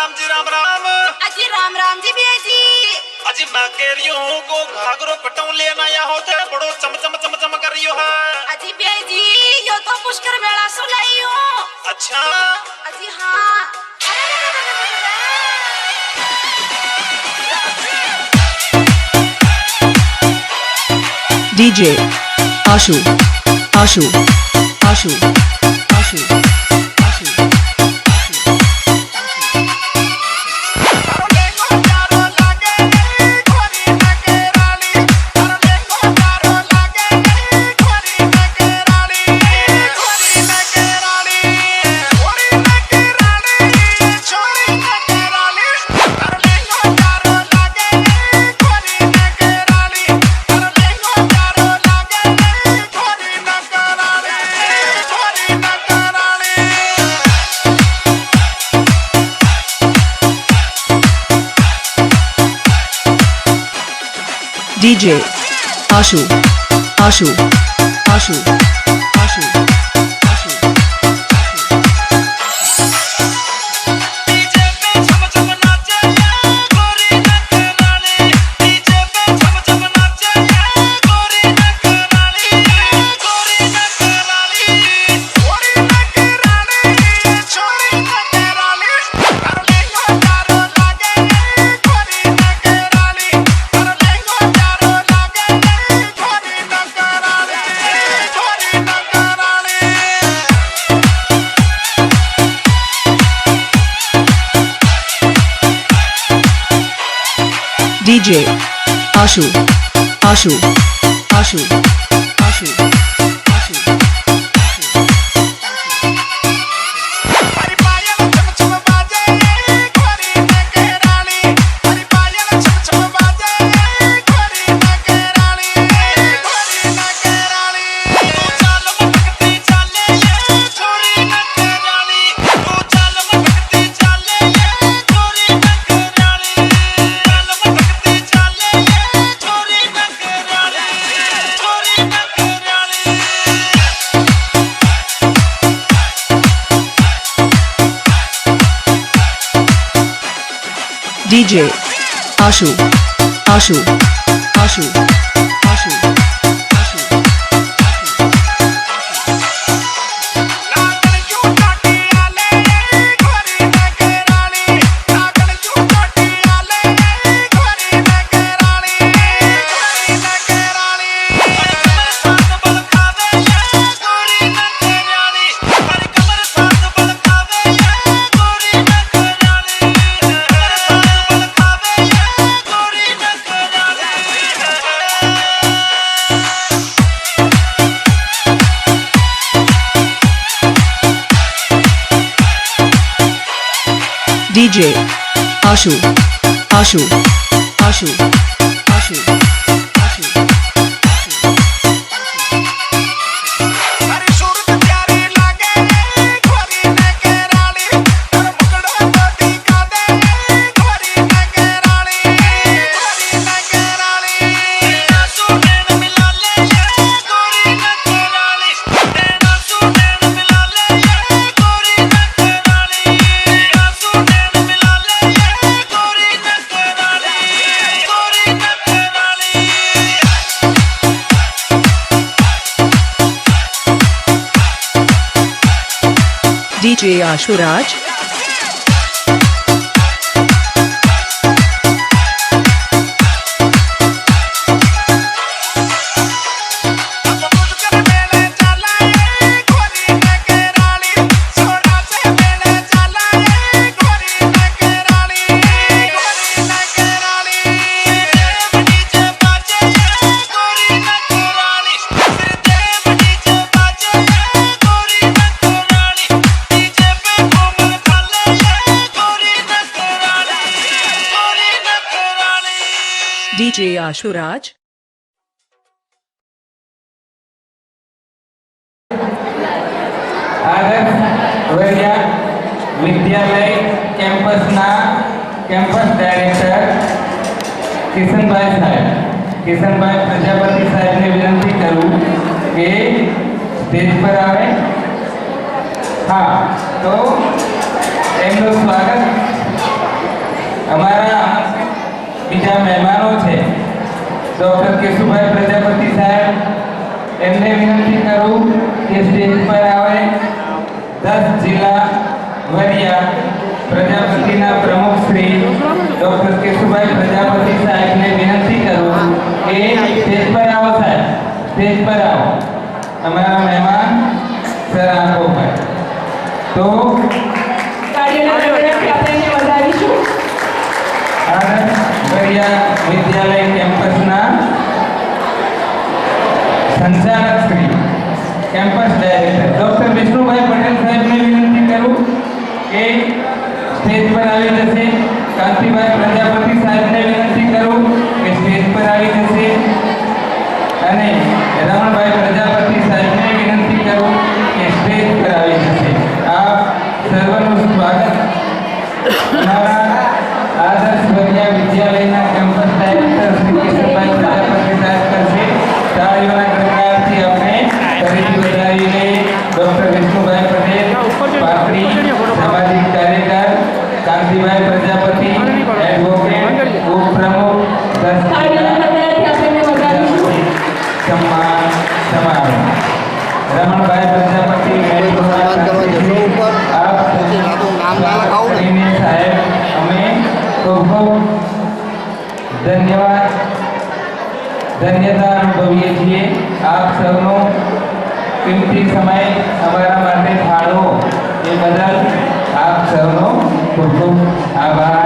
राम जी राम राम। अजी राम राम जी भैया जी। अजी मैं कह रही हूँ को घाघरो पटाऊ लेना या होते बड़ो चम चम चम चम कर रही है। अजी भैया जी यो तो पुष्कर मेला सुनाई हो। अच्छा अजी हाँ। DJ Ashu Ashu Ashu Ashu DJ Ashu Ashu Ashu Ashu DJ Ashu Ashu Ashu Ashu DJ Ashu Ashu Ashu Ashu DJ Ashu Ashu Ashu Ashu DJ Ashu Raj DJ Ashu Raj विद्यालय campus director Kishanbhai साहेब प्रजापति साहेब ने विनंती करूं कि stage पर आवे। हाँ तो एमનું સ્વાગત અમારા મહેમાનો છે ડોક્ટર કેશુભાઈ પ્રજાપતિ સાહેબ, એમને વિનંતી કરું કે સ્ટેજ પર આવે. 10 જિલ્લા વરિયા પ્રજાપતિના પ્રમુખ શ્રી ડોક્ટર કેશુભાઈ પ્રજાપતિ સાહેબને વિનંતી કરું કે સ્ટેજ પર આવો સાહેબ, સ્ટેજ પર આવો. અમારા મહેમાન સર આંખો પર તો આદર્શ વરિયા વિદ્યાલય કેમ્પસના સંચાલક Shri campus director doctor Vishnubhai Patel સાહેબને વિનંતી કરું કે સ્ટેજ પર આવી જશે. કાંતિભાઈ પ્રજાપતિ સાહેબને વિનંતી કરું કે સ્ટેજ પર આવી જશે. અને રમણભાઈ પ્રજાપતિ સાહેબને વિનંતી કરું કે સ્ટેજ પર આવી જશે. આપ સર્વનું સ્વાગત અમારા આદર્શ વરિયા વિદ્યાલયના કેમ્પસ ડાયરેક્ટર શ્રી કેશુભાઈ પ્રજાપતિ સાહેબ કરશે. તાળીઓના ગણગારથી આપણે ફરીથી વધાવીને ડોક્ટર વિષ્ણુભાઈ પટેલ પાપડી સામાજિક કાર્યકર, કાંતિભાઈ પ્રજાપતિ એડવોકેટ, ઉપપ્રમુખ, સન્માન સમારોહ. રમણભાઈ પ્રજાપતિ સાહેબ, અમે ખૂબ ખૂબ ધન્યતા અનુભવીએ છીએ. આપ સૌનો કિંમતી સમય અમારા માટે ફાળવો એ બદલ આપ સૌનો ખૂબ ખૂબ આભાર.